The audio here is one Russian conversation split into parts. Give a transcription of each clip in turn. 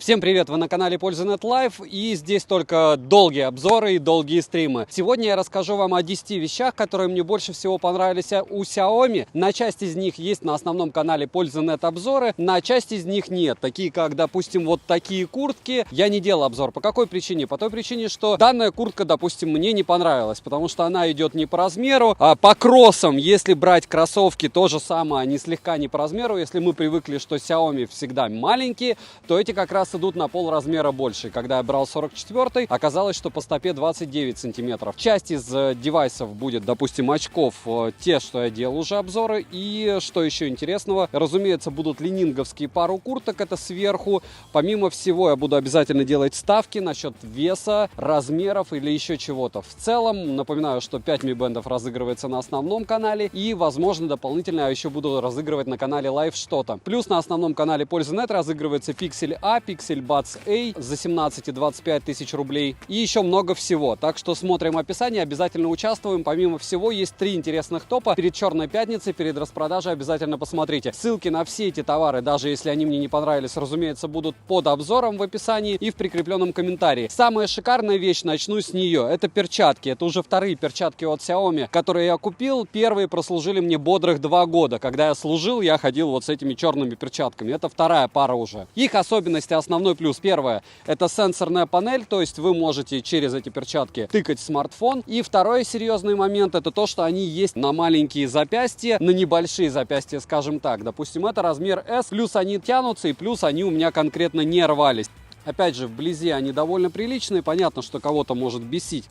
Всем привет! Вы на канале Польза.нет Live, и здесь только долгие обзоры и долгие стримы. Сегодня я расскажу вам о 10 вещах, которые мне больше всего понравились у Xiaomi. На часть из них есть на основном канале Польза.нет обзоры, на часть из них нет. Такие как, допустим, вот такие куртки. Я не делал обзор. По какой причине? По той причине, что данная куртка, допустим, мне не понравилась, потому что она идет не по размеру. А по кроссам, если брать кроссовки, то же самое, они слегка не по размеру. Если мы привыкли, что Xiaomi всегда маленькие, то эти как раз идут на пол размера больше. Когда я брал 44-й, оказалось, что по стопе 29 сантиметров. Часть из девайсов будет, допустим, очков, те, что я делал уже обзоры. И что еще интересного, разумеется, будут ленинговские пару курток, это сверху. Помимо всего, я буду обязательно делать ставки насчет веса, размеров или еще чего-то. В целом, напоминаю, что 5 Mi Band разыгрывается на основном канале, и, возможно, дополнительно я еще буду разыгрывать на канале Live что-то. Плюс на основном канале Польза.нет разыгрывается Pixel A, Pixel Buds A за 17 и 25 тысяч рублей и еще много всего. Так что смотрим описание, обязательно участвуем. Помимо всего, есть 3 интересных топа перед Черной пятницей, перед распродажей, обязательно посмотрите. Ссылки на все эти товары, даже если они мне не понравились, разумеется, будут под обзором в описании и в прикрепленном комментарии. Самая шикарная вещь, начну с нее, это перчатки. Это уже вторые перчатки от Xiaomi, которые я купил. Первые прослужили мне бодрых 2 года. Когда я служил, я ходил вот с этими черными перчатками. Это вторая пара уже. Их особенности, основной плюс. Первое, это сенсорная панель, то есть вы можете через эти перчатки тыкать в смартфон. И второй серьезный момент, это то, что они есть на маленькие запястья, на небольшие запястья, скажем так. Допустим, это размер S, плюс они тянутся, и плюс они у меня конкретно не рвались. Опять же, вблизи они довольно приличные, понятно, что кого-то может бесить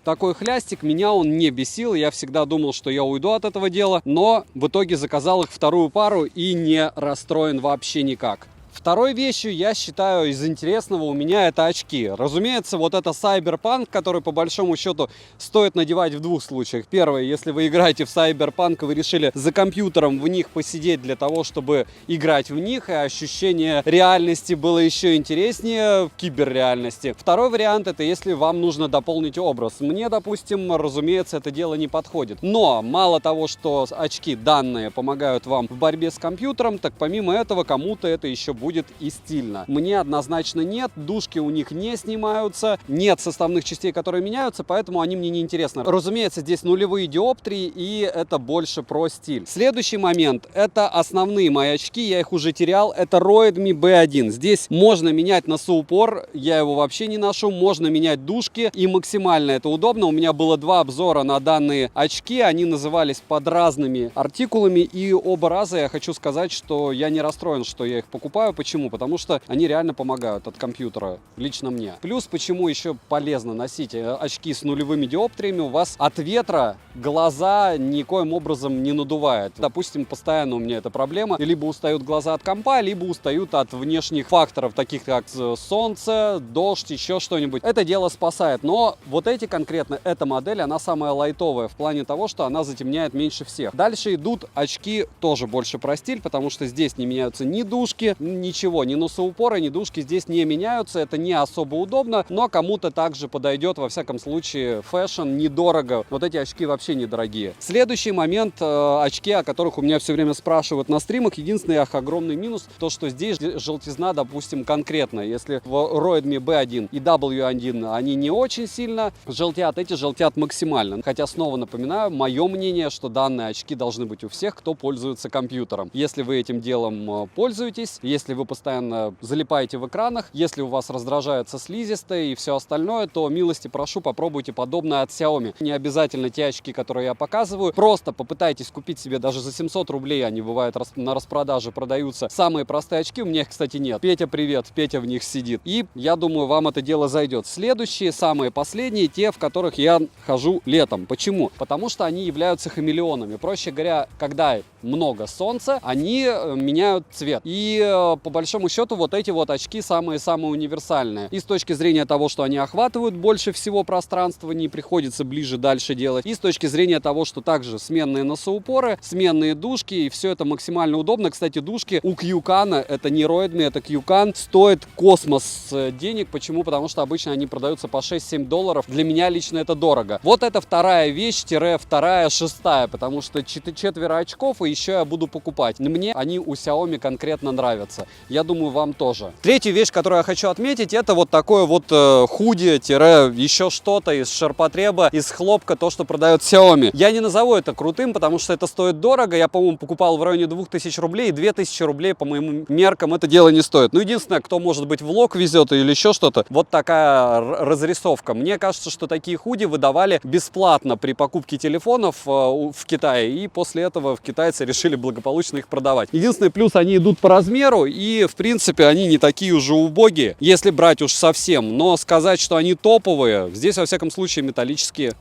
такой хлястик, меня он не бесил, я всегда думал, что я уйду от этого дела, но в итоге заказал их вторую пару и не расстроен вообще никак. Второй вещью, я считаю, из интересного у меня это очки. Разумеется, вот это Cyberpunk, который по большому счету стоит надевать в двух случаях. Первое, если вы играете в Cyberpunk, и вы решили за компьютером в них посидеть для того, чтобы играть в них, и ощущение реальности было еще интереснее в киберреальности. Второй вариант, это если вам нужно дополнить образ. Мне, допустим, разумеется, это дело не подходит. Но мало того, что очки данные помогают вам в борьбе с компьютером, так помимо этого кому-то это еще будет и стильно. Мне однозначно нет, дужки у них не снимаются, нет составных частей, которые меняются, поэтому они мне не интересны. Разумеется, здесь нулевые диоптрии, и это больше про стиль. Следующий момент, это основные мои очки, я их уже терял, это Redmi B1. Здесь можно менять на соупор, я его вообще не ношу, можно менять дужки, и максимально это удобно. У меня было 2 обзора на данные очки, они назывались под разными артикулами, и оба раза я хочу сказать, что я не расстроен, что я их покупаю. Почему? Потому что они реально помогают от компьютера, лично мне. Плюс, почему еще полезно носить очки с нулевыми диоптриями, у вас от ветра глаза никоим образом не надувает. Допустим, постоянно у меня эта проблема. Либо устают глаза от компа, либо устают от внешних факторов, таких как солнце, дождь, еще что-нибудь. Это дело спасает. Но вот эти конкретно, эта модель, она самая лайтовая в плане того, что она затемняет меньше всех. Дальше идут очки тоже больше про стиль, потому что здесь не меняются ни дужки, ничего, ни носоупоры, ни дужки здесь не меняются, это не особо удобно, но кому-то также подойдет, во всяком случае, фэшн, недорого. Вот эти очки вообще недорогие. Следующий момент, очки, о которых у меня все время спрашивают на стримах, единственный их огромный минус, то, что здесь желтизна, допустим, конкретно. Если в Redmi B1 и W1 они не очень сильно желтят, эти желтят максимально. Хотя, снова напоминаю, мое мнение, что данные очки должны быть у всех, кто пользуется компьютером. Если вы этим делом пользуетесь, если вы постоянно залипаете в экранах, если у вас раздражается слизистая и все остальное, то милости прошу, попробуйте подобное от Xiaomi. Не обязательно те очки, которые я показываю, просто попытайтесь купить себе даже за 700 рублей, они бывают на распродаже, продаются самые простые очки, у меня их, кстати, нет. Петя, привет, Петя в них сидит. И я думаю, вам это дело зайдет. Следующие, самые последние, те, в которых я хожу летом. Почему? Потому что они являются хамелеонами. Проще говоря, когда много солнца, они меняют цвет. И по большому счету вот эти вот очки самые-самые универсальные. И с точки зрения того, что они охватывают больше всего пространства, не приходится ближе дальше делать. И с точки зрения того, что также сменные носоупоры, сменные дужки, и все это максимально удобно. Кстати, дужки у Qcan, это не Redmi, это Qcan, стоит космос денег. Почему? Потому что обычно они продаются по 6-7 долларов. Для меня лично это дорого. Вот это вторая вещь, вторая, шестая, потому что четверо очков, и еще я буду покупать. Мне они у Xiaomi конкретно нравятся. Я думаю, вам тоже. Третья вещь, которую я хочу отметить, это вот такое вот худи-еще что-то из ширпотреба, из хлопка, то, что продает Xiaomi. Я не назову это крутым, потому что это стоит дорого. Я, по-моему, покупал в районе 2000 рублей, и 2000 рублей, по моим меркам, это дело не стоит. Ну, единственное, кто, может быть, влог везет или еще что-то, вот такая разрисовка. Мне кажется, что такие худи выдавали бесплатно при покупке телефонов в Китае, и после этого китайцы решили благополучно их продавать. Единственный плюс, они идут по размеру, и, в принципе, они не такие уже убогие, если брать уж совсем. Но сказать, что они топовые, здесь, во всяком случае, металлические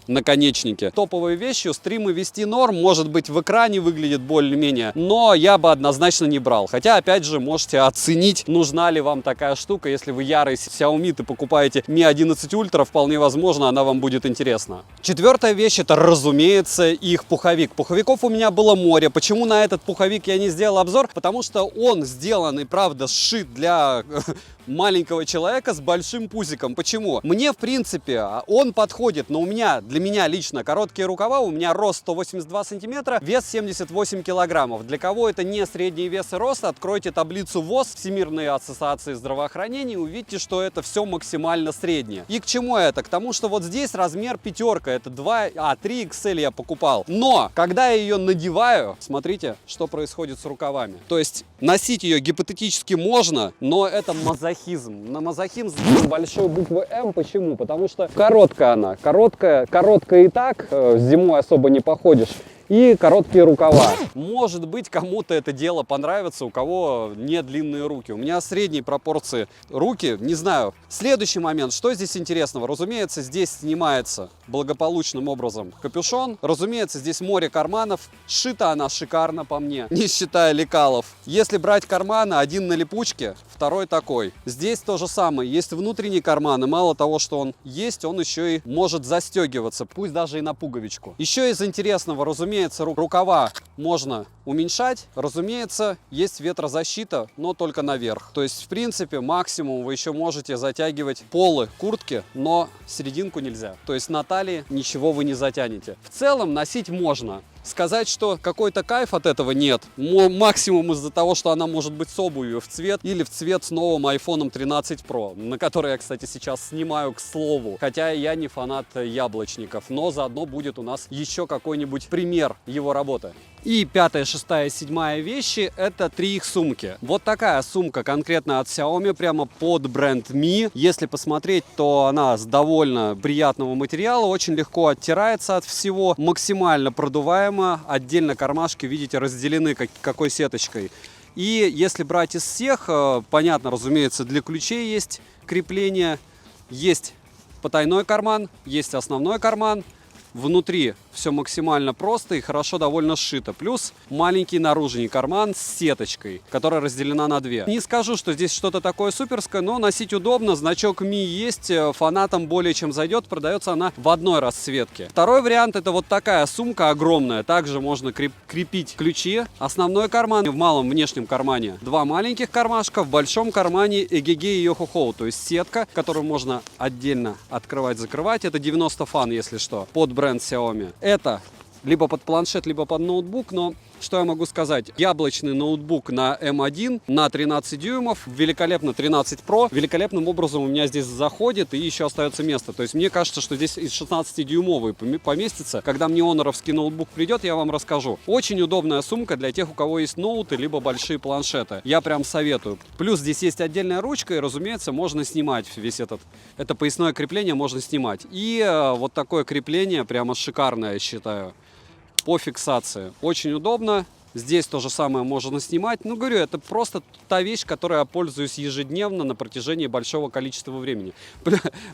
наконечники. Топовые вещи, стримы вести норм, может быть, в экране выглядит более-менее, но я бы однозначно не брал. Хотя, опять же, можете оценить, нужна ли вам такая штука. Если вы ярый Xiaomi, и покупаете Mi 11 Ultra, вполне возможно, она вам будет интересна. Четвертая вещь, это, разумеется, их пуховик. Пуховиков у меня было море. Почему на этот пуховик я не сделал обзор? Потому что он сделан и, правда, сшит для маленького человека с большим пузиком. Почему? Мне, в принципе, он подходит, но для меня лично короткие рукава, у меня рост 182 сантиметра, вес 78 килограммов. Для кого это не средний вес и рост, откройте таблицу ВОЗ, Всемирной ассоциации здравоохранения, и увидите, что это все максимально среднее. И к чему это? К тому, что вот здесь размер пятерка, это 3 XL я покупал. Но, когда я ее надеваю, смотрите, что происходит с рукавами. То есть, носить ее гипотетически можно, но это мазохизм. На мазохизм с большой буквы М. Почему? Потому что короткая она. Короткая и так, зимой особо не походишь. И короткие рукава. Может быть, кому-то это дело понравится, у кого не длинные руки. У меня средней пропорции руки, не знаю. Следующий момент, что здесь интересного? Разумеется, здесь снимается благополучным образом капюшон. Разумеется, здесь море карманов. Сшита она шикарно по мне, не считая лекалов. Если брать карманы, один на липучке, второй такой. Здесь то же самое. Есть внутренний карман, и мало того, что он есть, он еще и может застегиваться, пусть даже и на пуговичку. Еще из интересного, разумеется, рукава можно уменьшать. Разумеется, есть ветрозащита, но только наверх. То есть, в принципе, максимум вы еще можете затягивать полы куртки, но серединку нельзя. То есть на талии ничего вы не затянете. В целом носить можно. Сказать, что какой-то кайф от этого нет. Максимум из-за того, что она может быть с обувью в цвет или в цвет с новым iPhone 13 Pro, на который я, кстати, сейчас снимаю, к слову. Хотя я не фанат яблочников, но заодно будет у нас еще какой-нибудь пример его работы. И пятая, шестая, седьмая вещи – это 3 их сумки. Вот такая сумка конкретно от Xiaomi, прямо под бренд Mi. Если посмотреть, то она с довольно приятного материала, очень легко оттирается от всего, максимально продуваема. Отдельно кармашки, видите, разделены какой сеточкой. И если брать из всех, понятно, разумеется, для ключей есть крепление, есть потайной карман, есть основной карман. Внутри все максимально просто и хорошо довольно сшито. Плюс маленький наружный карман с сеточкой, которая разделена на 2. Не скажу, что здесь что-то такое суперское, но носить удобно. Значок Mi есть, фанатам более чем зайдет. Продается она в одной расцветке. Второй вариант — это вот такая сумка огромная. Также можно крепить ключи. Основной карман, в малом внешнем кармане 2 маленьких кармашка, в большом кармане Эгегей и Йохохоу, то есть сетка, которую можно отдельно открывать-закрывать. Это 90 фан, если что, под бренд Xiaomi. Это либо под планшет, либо под ноутбук, но что я могу сказать? Яблочный ноутбук на M1 на 13 дюймов, великолепно 13 Pro, великолепным образом у меня здесь заходит и еще остается место. То есть мне кажется, что здесь из 16-дюймовый поместится. Когда мне оноровский ноутбук придет, я вам расскажу. Очень удобная сумка для тех, у кого есть ноуты, либо большие планшеты. Я прям советую. Плюс здесь есть отдельная ручка, и, разумеется, можно снимать весь это поясное крепление можно снимать. И вот такое крепление прямо шикарное, я считаю, по фиксации. Очень удобно. Здесь то же самое можно снимать. Ну, говорю, это просто та вещь, которой я пользуюсь ежедневно на протяжении большого количества времени.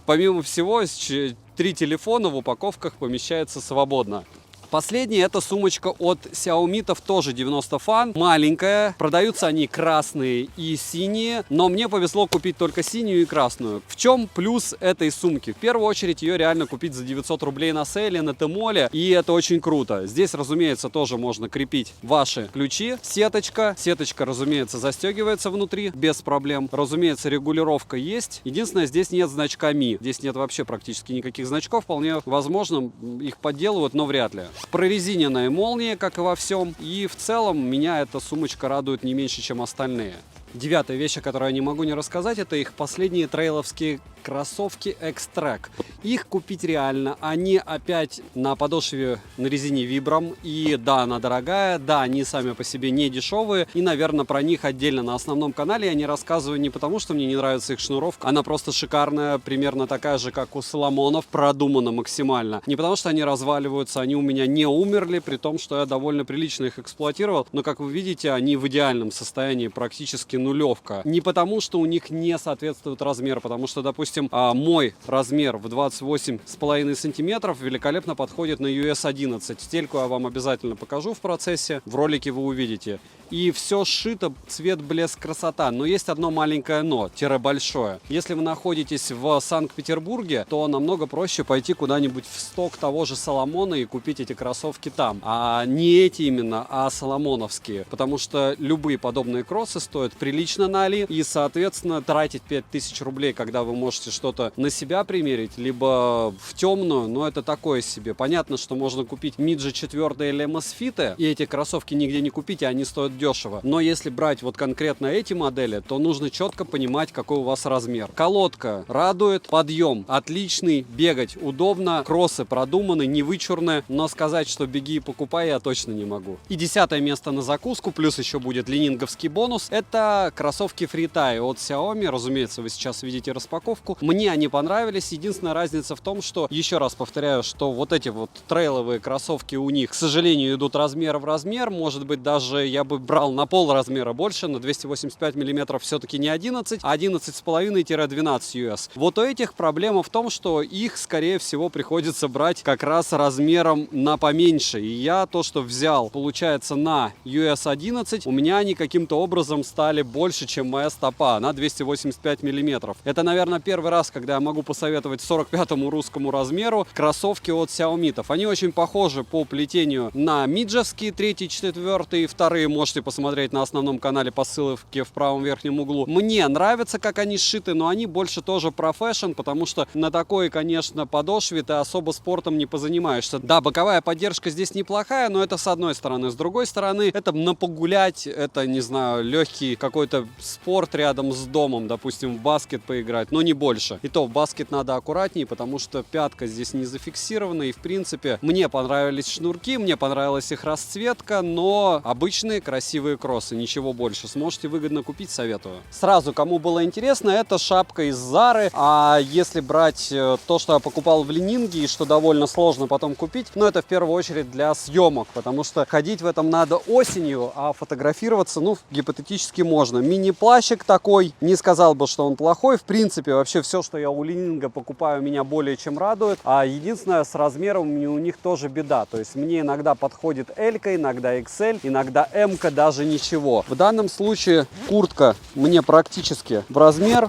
Помимо всего, 3 телефона в упаковках помещается свободно. Последняя — это сумочка от Xiaomi, тоже 90 фан, маленькая. Продаются они красные и синие, но мне повезло купить только синюю и красную. В чем плюс этой сумки? В первую очередь ее реально купить за 900 рублей на сейле, на Тмоле, и это очень круто. Здесь, разумеется, тоже можно крепить ваши ключи. Сеточка, разумеется, застегивается внутри без проблем. Разумеется, регулировка есть. Единственное, здесь нет значка Mi. Здесь нет вообще практически никаких значков. Вполне возможно, их подделывают, но вряд ли. Прорезиненная молния, как и во всем. И в целом меня эта сумочка радует не меньше, чем остальные. Девятая вещь, о которой я не могу не рассказать, это их последние трейловские кроссовки X-Track. Их купить реально. Они опять на подошве на резине Vibram. И да, она дорогая, да, они сами по себе не дешевые. И, наверное, про них отдельно на основном канале я не рассказываю не потому, что мне не нравится их шнуровка. Она просто шикарная, примерно такая же, как у Соломонов, продумана максимально. Не потому, что они разваливаются, они у меня не умерли, при том, что я довольно прилично их эксплуатировал. Но, как вы видите, они в идеальном состоянии, практически нулевка. Не потому, что у них не соответствует размер, потому что, допустим, мой размер в 28,5 сантиметров великолепно подходит на US 11. Стельку я вам обязательно покажу в процессе, в ролике вы увидите. И все сшито, цвет, блеск, красота. Но есть одно маленькое но, большое. Если вы находитесь в Санкт-Петербурге, то намного проще пойти куда-нибудь в сток того же Соломона и купить эти кроссовки там. А не эти именно, а соломоновские. Потому что любые подобные кроссы стоят прилично на Али. И, соответственно, тратить 5000 рублей, когда вы можете что-то на себя примерить, либо в темную, но это такое себе. Понятно, что можно купить Midge 4 или MS Fit, и эти кроссовки нигде не купить, и они стоят дешево. Но если брать вот конкретно эти модели, то нужно четко понимать, какой у вас размер. Колодка радует, подъем отличный, бегать удобно, кроссы продуманы, не вычурные, но сказать, что беги и покупай, я точно не могу. И 10-е место на закуску, плюс еще будет ленинговский бонус, это кроссовки Freetie от Xiaomi. Разумеется, вы сейчас видите распаковку. Мне они понравились. Единственная разница в том, что, еще раз повторяю, что вот эти вот трейловые кроссовки у них, к сожалению, идут размер в размер. Может быть, даже я бы брал на пол размера больше, на 285 миллиметров все-таки не 11, а 11,5-12 US. Вот у этих проблема в том, что их, скорее всего, приходится брать как раз размером на поменьше. И я то, что взял, получается, на US 11, у меня они каким-то образом стали больше, чем моя стопа, на 285 миллиметров. Это, наверное, первый раз, когда я могу посоветовать 45-му русскому размеру кроссовки от Xiaomi. Они очень похожи по плетению на миджевские, 3, 4 и 2. Можете посмотреть на основном канале по ссылке в правом верхнем углу. Мне нравится, как они сшиты, но они больше тоже про фэшн, потому что на такой, конечно, подошве ты особо спортом не позанимаешься. Да, боковая поддержка здесь неплохая, но это с одной стороны. С другой стороны, это на погулять, это, не знаю, легкий какой-то спорт рядом с домом, допустим, в баскет поиграть, но не больше. И то в баскет надо аккуратнее, потому что пятка здесь не зафиксирована, и, в принципе, мне понравились шнурки, мне понравилась их расцветка, но обычные красивые кроссы, ничего больше. Сможете выгодно купить, советую. Сразу, кому было интересно, это шапка из Зары. А если брать то, что я покупал в Ленинге и что довольно сложно потом купить, ну это в первую очередь для съемок, потому что ходить в этом надо осенью, а фотографироваться, ну, гипотетически можно. Мини-плащик такой, не сказал бы, что он плохой. В принципе, вообще все, что я у Ленинга покупаю, меня более чем радует. А единственное, с размером у них тоже беда. То есть мне иногда подходит L-ка, иногда XL, иногда M-ка, даже ничего. В данном случае куртка мне практически в размер.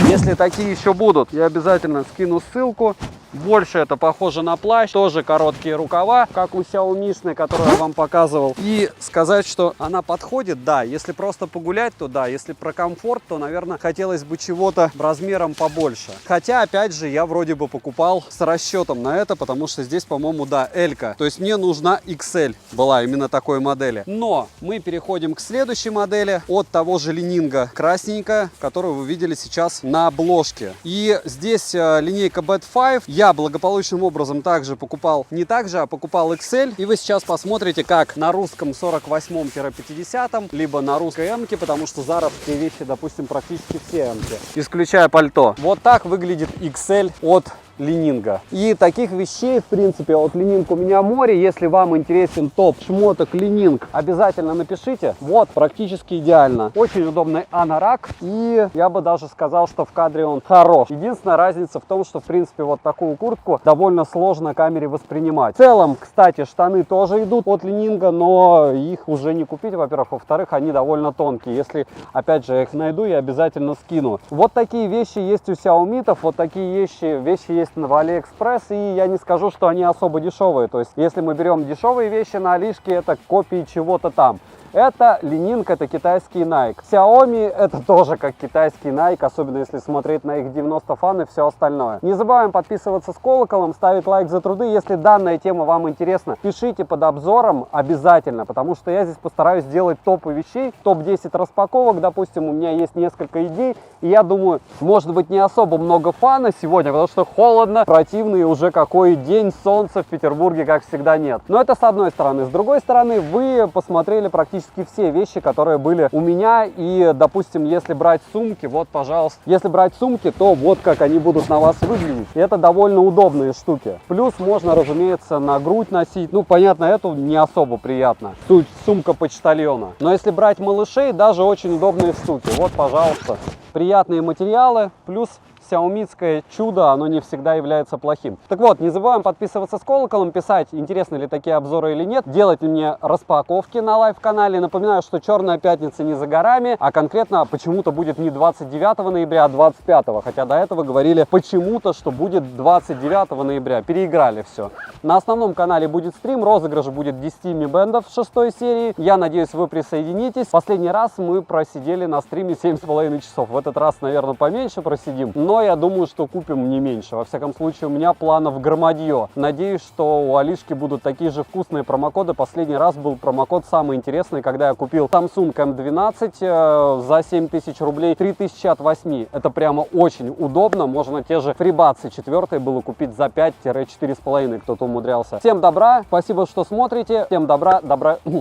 Если такие еще будут, я обязательно скину ссылку. Больше это похоже на плащ, тоже короткие рукава, как у Xiaomi, которую я вам показывал. И сказать, что она подходит, да. Если просто погулять, то да. Если про комфорт, то, наверное, хотелось бы чего-то размером побольше. Хотя, опять же, я вроде бы покупал с расчетом на это, потому что здесь, по-моему, да, L-ка. То есть мне нужна XL, была именно такой модели. Но мы переходим к следующей модели от того же Ленинга, красненькая, которую вы видели сейчас на обложке. И здесь линейка Bad 5. Я благополучным образом также покупал, не так же, а покупал XL. И вы сейчас посмотрите, как на русском 48-50, либо на русской М-ке, потому что заровские вещи, допустим, практически все М-ки, исключая пальто. Вот так выглядит XL от Ленинга. И таких вещей, в принципе, от Ленинг у меня море. Если вам интересен топ шмоток Ленинг, обязательно напишите. Вот, практически идеально. Очень удобный анорак. И я бы даже сказал, что в кадре он хорош. Единственная разница в том, что, в принципе, вот такую куртку довольно сложно на камере воспринимать. В целом, кстати, штаны тоже идут от Ленинга, но их уже не купить, во-первых. Во-вторых, они довольно тонкие. Если, опять же, я их найду, я обязательно скину. Вот такие вещи есть у Xiaomi, вот такие вещи есть в Алиэкспресс, и я не скажу, что они особо дешевые. То есть, если мы берем дешевые вещи на Алишке, это копии чего-то там. Это Li-Ning, это китайский Nike. Xiaomi это тоже как китайский Nike, особенно если смотреть на их 90 Fan и все остальное. Не забываем подписываться с колоколом, ставить лайк за труды. Если данная тема вам интересна, пишите под обзором обязательно, потому что я здесь постараюсь сделать топы вещей, топ-10 распаковок, допустим, у меня есть несколько идей, и я думаю, может быть, не особо много фана сегодня, потому что холодно, противно, и уже какой день, солнца в Петербурге, как всегда, нет. Но это с одной стороны. С другой стороны, вы посмотрели практически все вещи, которые были у меня, и, допустим, если брать сумки, вот, пожалуйста, если брать сумки, то вот как они будут на вас выглядеть. И это довольно удобные штуки. Плюс можно, разумеется, на грудь носить. Ну, понятно, это не особо приятно. Тут сумка почтальона. Но если брать малышей, даже очень удобные штуки. Вот, пожалуйста, приятные материалы, плюс сяомитское чудо, оно не всегда является плохим. Так вот, не забываем подписываться с колоколом, писать, интересны ли такие обзоры или нет, делать ли мне распаковки на лайв-канале. Напоминаю, что Черная пятница не за горами, а конкретно почему-то будет не 29 ноября, а 25, хотя до этого говорили почему-то, что будет 29 ноября. Переиграли все. На основном канале будет стрим, розыгрыш будет 10 Mi Band'ов 6 серии. Я надеюсь, вы присоединитесь. Последний раз мы просидели на стриме 7,5 часов. В этот раз, наверное, поменьше просидим, но я думаю, что купим не меньше. Во всяком случае, у меня планов громадье. Надеюсь, что у Алишки будут такие же вкусные промокоды. Последний раз был промокод самый интересный, когда я купил Samsung M12 за 7000 рублей, 3000 от 8. Это прямо очень удобно. Можно те же FreeBuds 4 было купить за 5-4,5. Кто-то умудрялся. Всем добра, спасибо, что смотрите. Всем добра,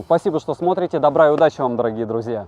спасибо, что смотрите. Добра и удачи вам, дорогие друзья.